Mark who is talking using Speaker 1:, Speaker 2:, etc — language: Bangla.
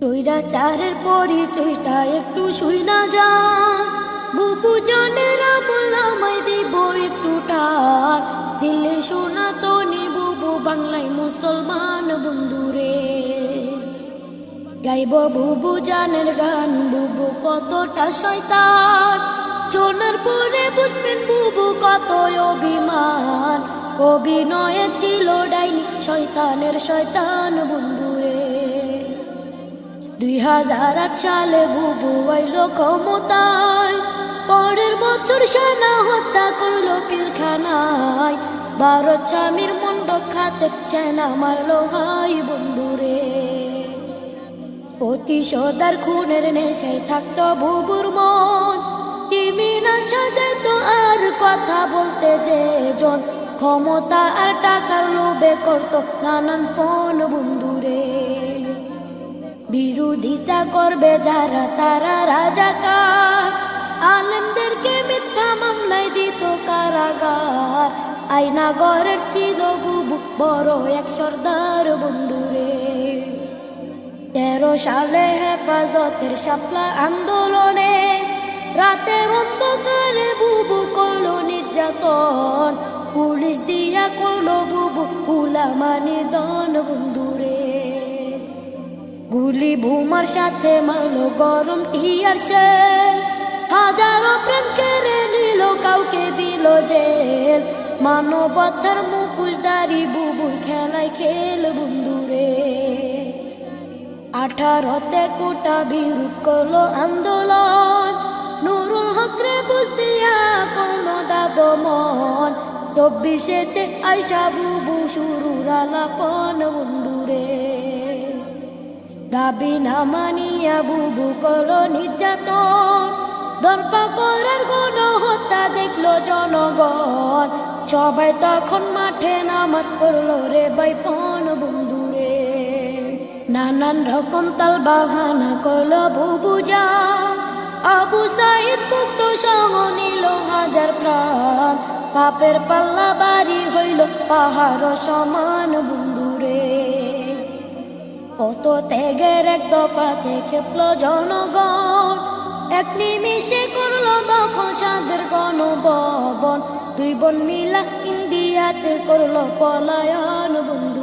Speaker 1: স্বৈরাচারের পরিচয়টা একটু শুই না যান, বুবু জানের আমল আমায় দিব একটু টান। দিল্লির সনাতনী বুবু বাংলায় মুসলমান বন্ধুরে, গাইব বুবু জানের গান, বুবু কতটা শয়তান। শোনার পরে বুঝবেন বুবু কত অভিমান, অভিনয়ে ছিল ডাইনি শয়তানের শয়তান বন্ধুরে। 2008 সালে বুবু আইলো ক্ষমতায়, পরের বছর সেনা হত্যা করলো পিলখানায়। ভারত স্বামীর মন্ড খাতে সেনা মারলো ভাই বন্ধুরে। প্রতিশোধার খুনের নেশায় থাকতো বুবুর মন, ক্রিমিনাল সাজাইতো আর কথা বলতে যে জন। ক্ষমতা আর টাকার লোভে করতো নানান পণ বন্ধুরে। বিরোধিতা করবে যারা তারা রাজাকার, আলেমদেরকে মিথ্যা মামলায় দিত কারাগার। আয়নাগরের ছিল বুবু বড় এক সর্দার বন্ধুরে। 13 সালে হেফাজতের শাপলা আন্দোলনে, রাতের অন্ধকারে বুবু করলো নির্যাতন। পুলিশ দিয়া করলো বুবু উলামা নিধন বন্ধুরে। গুলি বোমার সাথে মারলো গরম টিয়ার শেল, হাজারো প্রাণ কেড়ে নিল, কাউকে দিল জেল। মানবতার মুখোশধারী বুবুর খেলায় খেল বন্ধুরে। 18তে কোটা বিরোধ করলো আন্দোলন, নুরুল হক রে বুঝ দিয়া করলো দাদমন। 24তে আইসা বুবু শুরুর আলাপন বন্ধুরে। দাবি না মানিয়া বুবু করলো নির্যাতন, দরপা করার গণহত্যা দেখলো জনগণ। সবাই তখন মাঠে নামাজ পড়লো রে বাইপন বন্ধুরে। নানান রকম তাল বাহানা করলো বুবু জান, আবু সাইদ মুক্ত সঙ্গ নিল হাজার প্রাণ। পাপের পাল্লা বাড়ি হইল পাহাড় সমান বন্ধুরে। কত ত্যাগের এক দফাতে খেপল জনগণ, এক নিমিষে করলো দখল সাদের গণভবন। 2 বোন মিলা ইন্ডিয়াতে করলো পলায়ন বন্ধু।